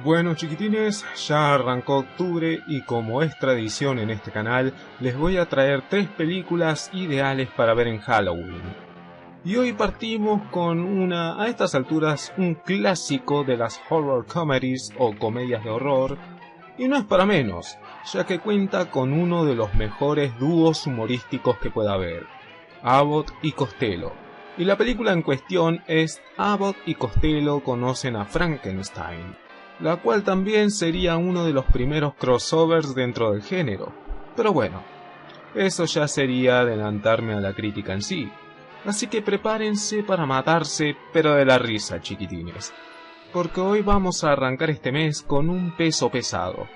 Bueno chiquitines, ya arrancó octubre y como es tradición en este canal, les voy a traer 3 películas ideales para ver en Halloween. Y hoy partimos con una, a estas alturas, un clásico de las horror comedies o comedias de horror, y no es para menos, ya que cuenta con uno de los mejores dúos humorísticos que pueda haber, Abbott y Costello. Y la película en cuestión es Abbott y Costello conocen a Frankenstein, la cual también sería uno de los primeros crossovers dentro del género. Pero bueno, eso ya sería adelantarme a la crítica en sí. Así que prepárense para matarse, pero de la risa, chiquitines. Porque hoy vamos a arrancar este mes con un peso pesado.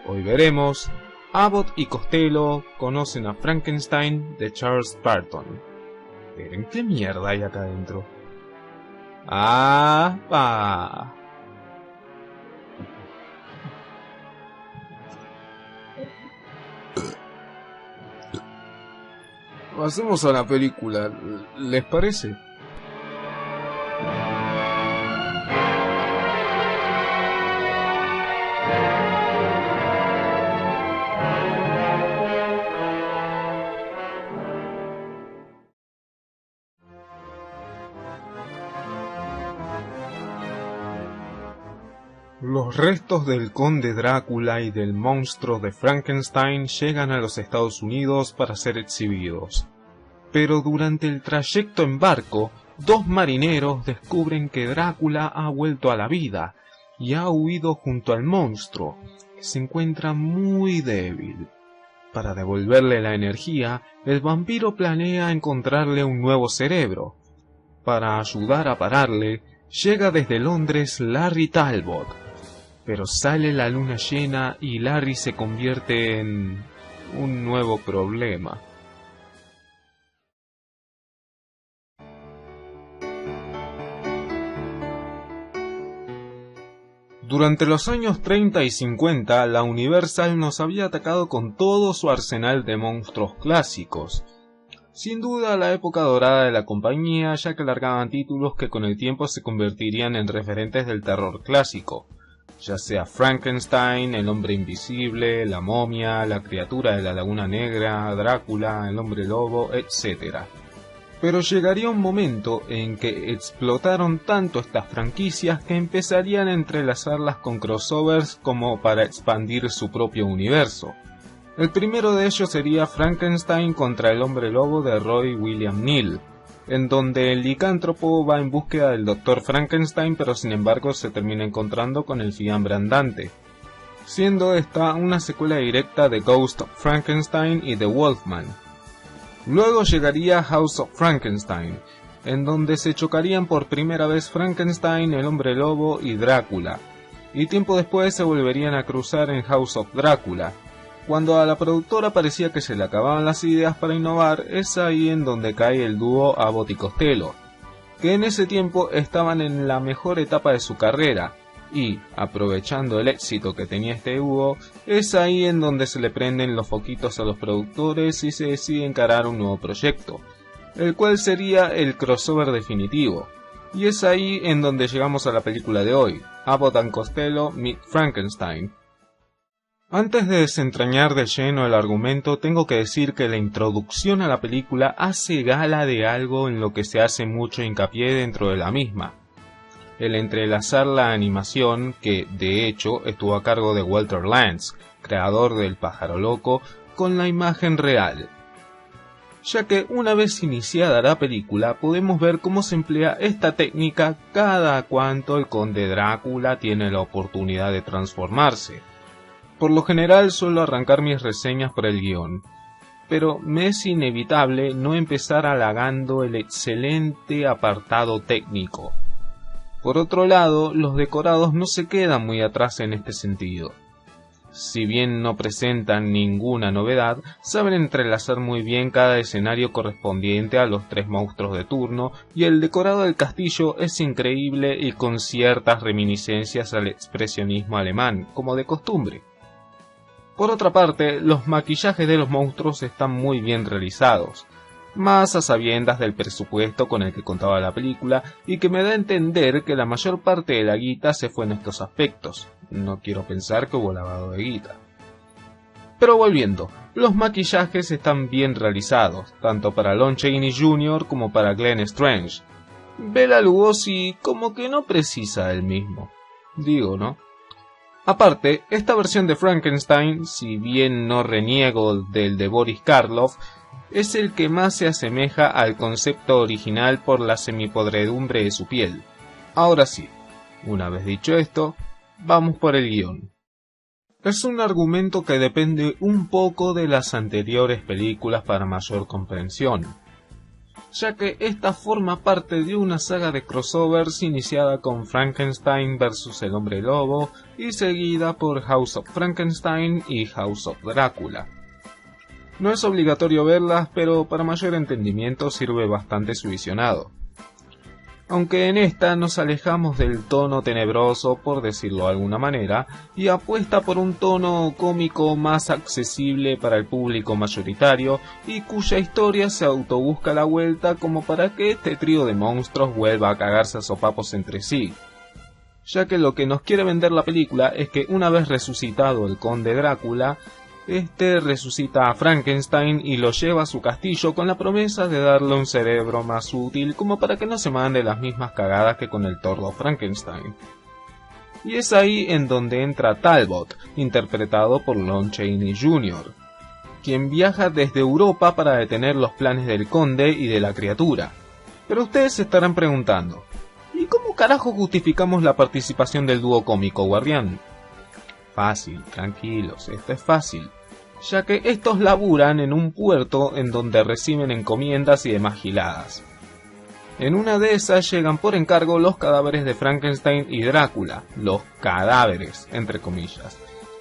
Hoy veremos Abbott y Costello conocen a Frankenstein de Charles Burton. Miren, ¿qué mierda hay acá adentro? ¡Ah! ¡Ah! Pasemos a la película, ¿les parece? Los restos del conde Drácula y del monstruo de Frankenstein llegan a los Estados Unidos para ser exhibidos. Pero durante el trayecto en barco, 2 marineros descubren que Drácula ha vuelto a la vida y ha huido junto al monstruo, que se encuentra muy débil. Para devolverle la energía, el vampiro planea encontrarle un nuevo cerebro. Para ayudar a pararle, llega desde Londres Larry Talbot. Pero sale la luna llena y Larry se convierte en un nuevo problema. Durante los años 30 y 50, la Universal nos había atacado con todo su arsenal de monstruos clásicos. Sin duda la época dorada de la compañía, ya que largaban títulos que con el tiempo se convertirían en referentes del terror clásico, ya sea Frankenstein, el hombre invisible, la momia, la criatura de la laguna negra, Drácula, el hombre lobo, etc. Pero llegaría un momento en que explotaron tanto estas franquicias que empezarían a entrelazarlas con crossovers como para expandir su propio universo. El primero de ellos sería Frankenstein contra el hombre lobo de Roy William Neill, en donde el licántropo va en búsqueda del Dr. Frankenstein, pero sin embargo se termina encontrando con el fiambre andante, siendo esta una secuela directa de Ghost of Frankenstein y The Wolfman. Luego llegaría House of Frankenstein, en donde se chocarían por primera vez Frankenstein, el hombre lobo y Drácula, y tiempo después se volverían a cruzar en House of Drácula. Cuando a la productora parecía que se le acababan las ideas para innovar, es ahí en donde cae el dúo Abbott y Costello, que en ese tiempo estaban en la mejor etapa de su carrera, y, aprovechando el éxito que tenía este dúo, es ahí en donde se le prenden los foquitos a los productores y se decide encarar un nuevo proyecto, el cual sería el crossover definitivo, y es ahí en donde llegamos a la película de hoy, Abbott and Costello Meet Frankenstein. Antes de desentrañar de lleno el argumento, tengo que decir que la introducción a la película hace gala de algo en lo que se hace mucho hincapié dentro de la misma: el entrelazar la animación, que de hecho estuvo a cargo de Walter Lantz, creador del Pájaro Loco, con la imagen real. Ya que una vez iniciada la película podemos ver cómo se emplea esta técnica cada cuanto el conde Drácula tiene la oportunidad de transformarse. Por lo general suelo arrancar mis reseñas por el guión, pero me es inevitable no empezar halagando el excelente apartado técnico. Por otro lado, los decorados no se quedan muy atrás en este sentido. Si bien no presentan ninguna novedad, saben entrelazar muy bien cada escenario correspondiente a los 3 monstruos de turno, y el decorado del castillo es increíble y con ciertas reminiscencias al expresionismo alemán, como de costumbre. Por otra parte, los maquillajes de los monstruos están muy bien realizados, más a sabiendas del presupuesto con el que contaba la película y que me da a entender que la mayor parte de la guita se fue en estos aspectos. No quiero pensar que hubo lavado de guita. Pero volviendo, los maquillajes están bien realizados, tanto para Lon Chaney Jr. como para Glenn Strange. Bela Lugosi como que no precisa del mismo. Digo, ¿no? Aparte, esta versión de Frankenstein, si bien no reniego del de Boris Karloff, es el que más se asemeja al concepto original por la semipodredumbre de su piel. Ahora sí, una vez dicho esto, vamos por el guión. Es un argumento que depende un poco de las anteriores películas para mayor comprensión, ya que esta forma parte de una saga de crossovers iniciada con Frankenstein vs. el Hombre Lobo y seguida por House of Frankenstein y House of Drácula. No es obligatorio verlas, pero para mayor entendimiento sirve bastante su visionado. Aunque en esta nos alejamos del tono tenebroso, por decirlo de alguna manera, y apuesta por un tono cómico más accesible para el público mayoritario y cuya historia se autobusca la vuelta como para que este trío de monstruos vuelva a cagarse a sopapos entre sí. Ya que lo que nos quiere vender la película es que una vez resucitado el conde Drácula, este resucita a Frankenstein y lo lleva a su castillo con la promesa de darle un cerebro más útil como para que no se mande las mismas cagadas que con el tordo Frankenstein. Y es ahí en donde entra Talbot, interpretado por Lon Chaney Jr., quien viaja desde Europa para detener los planes del conde y de la criatura. Pero ustedes se estarán preguntando, ¿y cómo carajo justificamos la participación del dúo cómico Guardián? Fácil, tranquilos, esto es fácil, ya que estos laburan en un puerto en donde reciben encomiendas y demás giladas. En una de esas llegan por encargo los cadáveres de Frankenstein y Drácula, los cadáveres, entre comillas,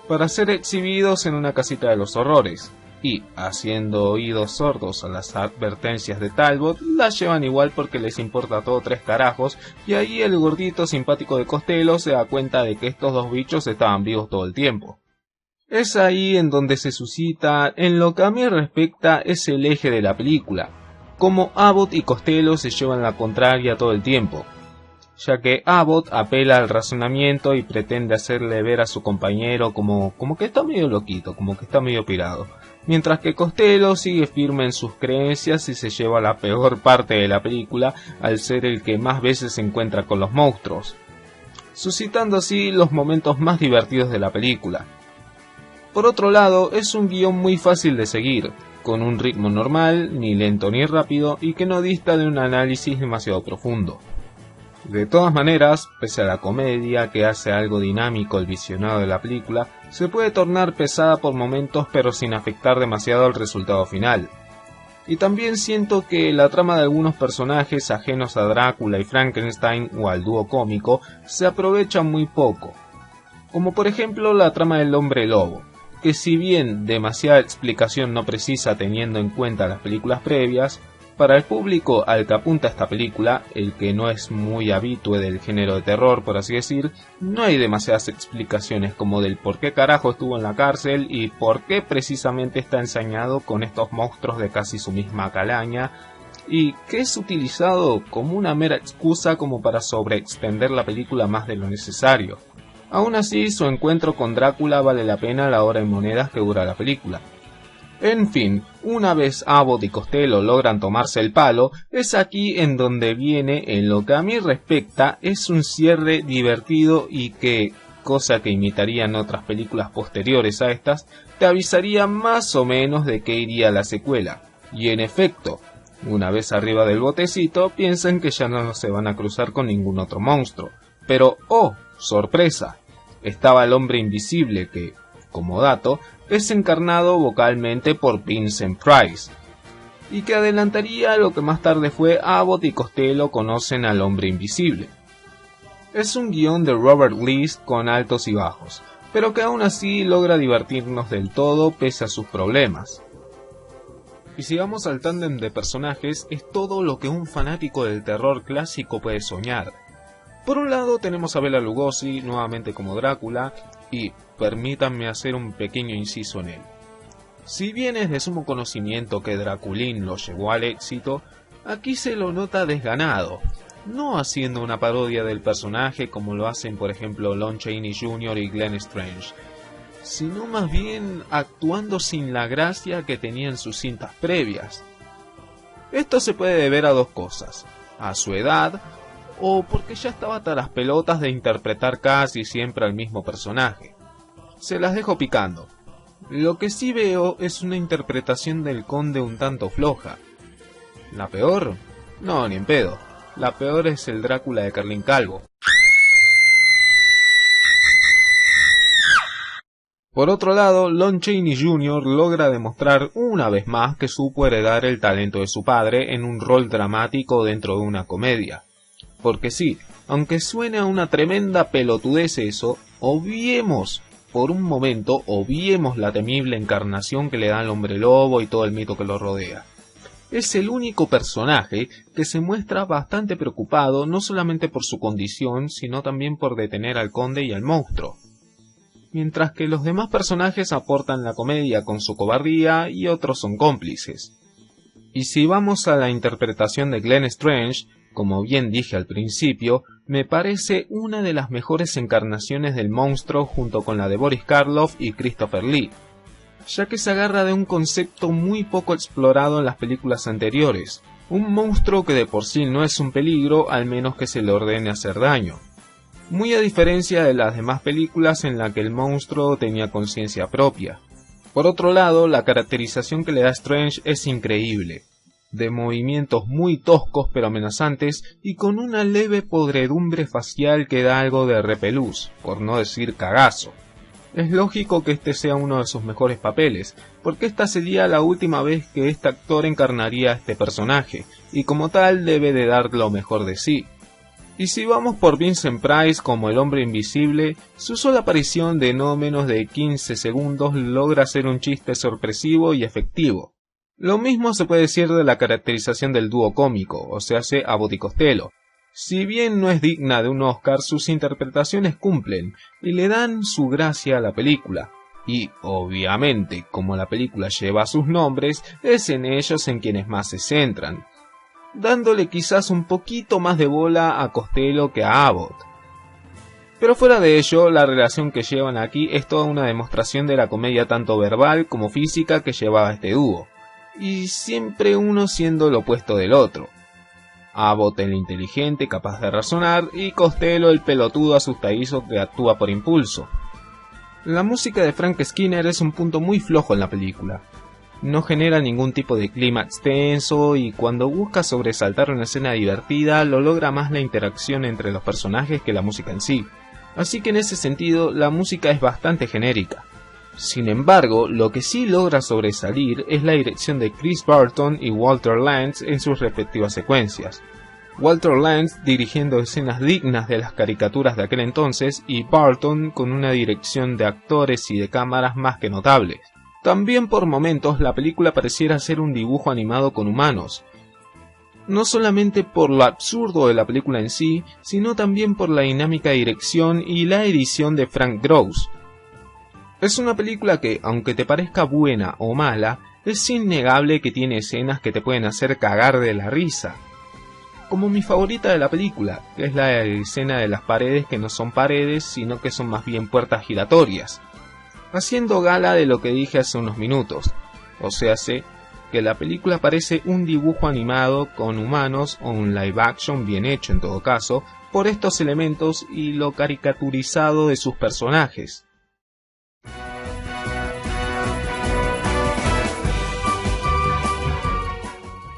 para ser exhibidos en una casita de los horrores, y, haciendo oídos sordos a las advertencias de Talbot, las llevan igual porque les importa todo tres carajos, y ahí el gordito simpático de Costello se da cuenta de que estos dos bichos estaban vivos todo el tiempo. Es ahí en donde se suscita, en lo que a mí respecta, es el eje de la película, como Abbott y Costello se llevan la contraria todo el tiempo, ya que Abbott apela al razonamiento y pretende hacerle ver a su compañero como que está medio loquito, como que está medio pirado, mientras que Costello sigue firme en sus creencias y se lleva la peor parte de la película al ser el que más veces se encuentra con los monstruos, suscitando así los momentos más divertidos de la película. Por otro lado, es un guión muy fácil de seguir, con un ritmo normal, ni lento ni rápido, y que no dista de un análisis demasiado profundo. De todas maneras, pese a la comedia que hace algo dinámico el visionado de la película, se puede tornar pesada por momentos pero sin afectar demasiado el resultado final. Y también siento que la trama de algunos personajes ajenos a Drácula y Frankenstein o al dúo cómico se aprovecha muy poco, como por ejemplo la trama del Hombre Lobo, que si bien demasiada explicación no precisa teniendo en cuenta las películas previas, para el público al que apunta esta película, el que no es muy habitué del género de terror por así decir, no hay demasiadas explicaciones como del por qué carajo estuvo en la cárcel y por qué precisamente está ensañado con estos monstruos de casi su misma calaña, y que es utilizado como una mera excusa como para sobreextender la película más de lo necesario. Aún así, su encuentro con Drácula vale la pena la hora en monedas que dura la película. En fin, una vez Abbott y Costello logran tomarse el palo, es aquí en donde viene, en lo que a mí respecta, es un cierre divertido y que, cosa que imitarían otras películas posteriores a estas, te avisaría más o menos de qué iría la secuela. Y en efecto, una vez arriba del botecito, piensan que ya no se van a cruzar con ningún otro monstruo. Pero, ¡oh, sorpresa! Estaba el hombre invisible que, como dato, es encarnado vocalmente por Vincent Price, y que adelantaría lo que más tarde fue Abbott y Costello conocen al hombre invisible. Es un guión de Robert Lees con altos y bajos, pero que aún así logra divertirnos del todo pese a sus problemas. Y sigamos al tándem de personajes, es todo lo que un fanático del terror clásico puede soñar. Por un lado tenemos a Bela Lugosi, nuevamente como Drácula, y permítanme hacer un pequeño inciso en él. Si bien es de sumo conocimiento que Draculín lo llevó al éxito, aquí se lo nota desganado, no haciendo una parodia del personaje como lo hacen por ejemplo Lon Chaney Jr. y Glenn Strange, sino más bien actuando sin la gracia que tenía en sus cintas previas. Esto se puede deber a dos cosas: a su edad, o porque ya estaba hasta las pelotas de interpretar casi siempre al mismo personaje. Se las dejo picando. Lo que sí veo es una interpretación del conde un tanto floja. ¿La peor? No, ni en pedo. La peor es el Drácula de Carlín Calvo. Por otro lado, Lon Chaney Jr. logra demostrar una vez más que supo heredar el talento de su padre en un rol dramático dentro de una comedia. Porque sí, aunque suene a una tremenda pelotudez eso, obviemos por un momento, la temible encarnación que le da al hombre lobo y todo el mito que lo rodea. Es el único personaje que se muestra bastante preocupado no solamente por su condición, sino también por detener al conde y al monstruo. Mientras que los demás personajes aportan la comedia con su cobardía y otros son cómplices. Y si vamos a la interpretación de Glenn Strange, como bien dije al principio, me parece una de las mejores encarnaciones del monstruo junto con la de Boris Karloff y Christopher Lee, ya que se agarra de un concepto muy poco explorado en las películas anteriores, un monstruo que de por sí no es un peligro al menos que se le ordene hacer daño. Muy a diferencia de las demás películas en las que el monstruo tenía conciencia propia. Por otro lado, la caracterización que le da Strange es increíble, de movimientos muy toscos pero amenazantes y con una leve podredumbre facial que da algo de repelús, por no decir cagazo. Es lógico que este sea uno de sus mejores papeles, porque esta sería la última vez que este actor encarnaría a este personaje, y como tal debe de dar lo mejor de sí. Y si vamos por Vincent Price como el hombre invisible, su sola aparición de no menos de 15 segundos logra ser un chiste sorpresivo y efectivo. Lo mismo se puede decir de la caracterización del dúo cómico, o sea, Abbott y Costello. Si bien no es digna de un Oscar, sus interpretaciones cumplen y le dan su gracia a la película. Y, obviamente, como la película lleva sus nombres, es en ellos en quienes más se centran, dándole quizás un poquito más de bola a Costello que a Abbott. Pero fuera de ello, la relación que llevan aquí es toda una demostración de la comedia tanto verbal como física que llevaba este dúo, y siempre uno siendo el opuesto del otro. Abbott el inteligente, capaz de razonar, y Costello el pelotudo asustadizo que actúa por impulso. La música de Frank Skinner es un punto muy flojo en la película. No genera ningún tipo de clímax tenso y cuando busca sobresaltar una escena divertida lo logra más la interacción entre los personajes que la música en sí. Así que en ese sentido la música es bastante genérica. Sin embargo, lo que sí logra sobresalir es la dirección de Chris Barton y Walter Lantz en sus respectivas secuencias. Walter Lantz dirigiendo escenas dignas de las caricaturas de aquel entonces y Barton con una dirección de actores y de cámaras más que notables. También por momentos la película pareciera ser un dibujo animado con humanos, no solamente por lo absurdo de la película en sí, sino también por la dinámica de dirección y la edición de Frank Gross. Es una película que, aunque te parezca buena o mala, es innegable que tiene escenas que te pueden hacer cagar de la risa. Como mi favorita de la película, que es la escena de las paredes que no son paredes, sino que son más bien puertas giratorias, haciendo gala de lo que dije hace unos minutos, o sea, que la película parece un dibujo animado con humanos o un live action bien hecho en todo caso, por estos elementos y lo caricaturizado de sus personajes.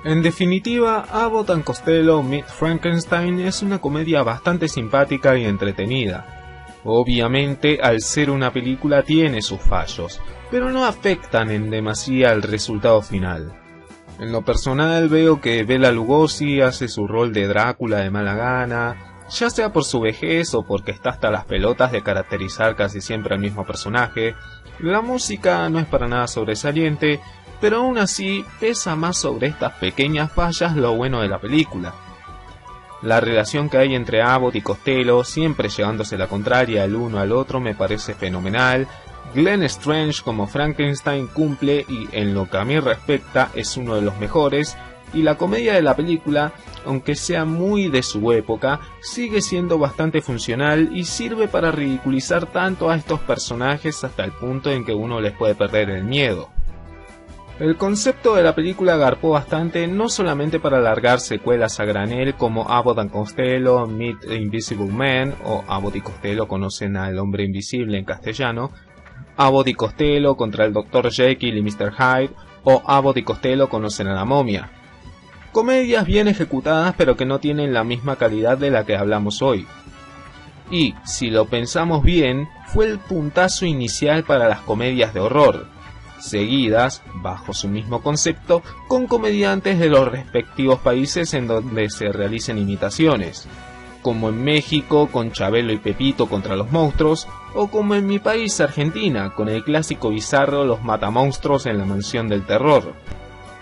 En definitiva, Abbott and Costello Meet Frankenstein es una comedia bastante simpática y entretenida. Obviamente, al ser una película tiene sus fallos, pero no afectan en demasía al resultado final. En lo personal veo que Bela Lugosi hace su rol de Drácula de mala gana, ya sea por su vejez o porque está hasta las pelotas de caracterizar casi siempre al mismo personaje. La música no es para nada sobresaliente, pero aún así pesa más sobre estas pequeñas fallas lo bueno de la película. La relación que hay entre Abbott y Costello, siempre llevándose la contraria el uno al otro, me parece fenomenal. Glenn Strange como Frankenstein cumple y en lo que a mí respecta es uno de los mejores, y la comedia de la película, aunque sea muy de su época, sigue siendo bastante funcional y sirve para ridiculizar tanto a estos personajes hasta el punto en que uno les puede perder el miedo. El concepto de la película garpó bastante, no solamente para alargar secuelas a granel como Abbott and Costello, Meet the Invisible Man, o Abbott y Costello conocen al hombre invisible en castellano, Abbott y Costello contra el Dr. Jekyll y Mr. Hyde, o Abbott y Costello conocen a la momia. Comedias bien ejecutadas pero que no tienen la misma calidad de la que hablamos hoy. Y, si lo pensamos bien, fue el puntazo inicial para las comedias de horror, seguidas, bajo su mismo concepto, con comediantes de los respectivos países en donde se realicen imitaciones, como en México con Chabelo y Pepito contra los monstruos, o como en mi país Argentina, con el clásico bizarro Los Matamonstruos en la Mansión del Terror.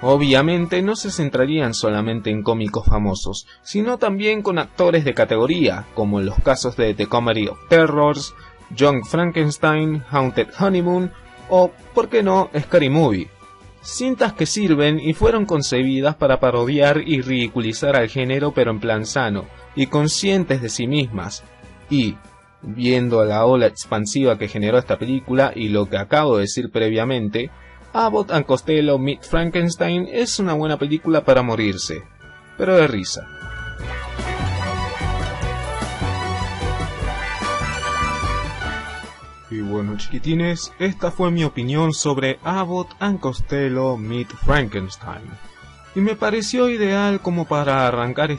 Obviamente no se centrarían solamente en cómicos famosos, sino también con actores de categoría, como en los casos de The Comedy of Terrors, Young Frankenstein, Haunted Honeymoon, o, por qué no, Scary Movie. Cintas que sirven y fueron concebidas para parodiar y ridiculizar al género pero en plan sano, y conscientes de sí mismas. Y, viendo la ola expansiva que generó esta película y lo que acabo de decir previamente, Abbott and Costello Meet Frankenstein es una buena película para morirse, pero de risa. Y bueno, chiquitines, esta fue mi opinión sobre Abbott and Costello Meet Frankenstein. Y me pareció ideal como para arrancar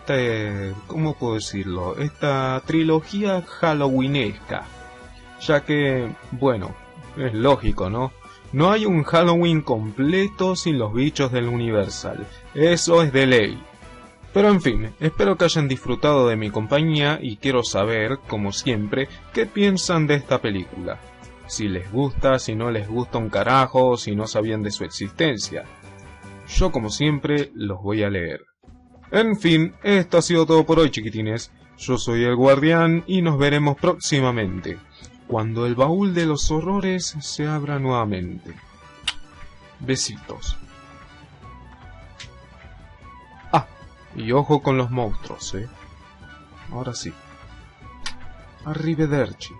¿cómo puedo decirlo? Esta trilogía halloweenesca. Ya que, bueno, es lógico, ¿no? No hay un Halloween completo sin los bichos del Universal. Eso es de ley. Pero en fin, espero que hayan disfrutado de mi compañía y quiero saber, como siempre, qué piensan de esta película. Si les gusta, si no les gusta un carajo, si no sabían de su existencia. Yo, como siempre, los voy a leer. En fin, esto ha sido todo por hoy, chiquitines. Yo soy el Guardián y nos veremos próximamente, cuando el baúl de los horrores se abra nuevamente. Besitos. Y ojo con los monstruos, Ahora sí. Arrivederci.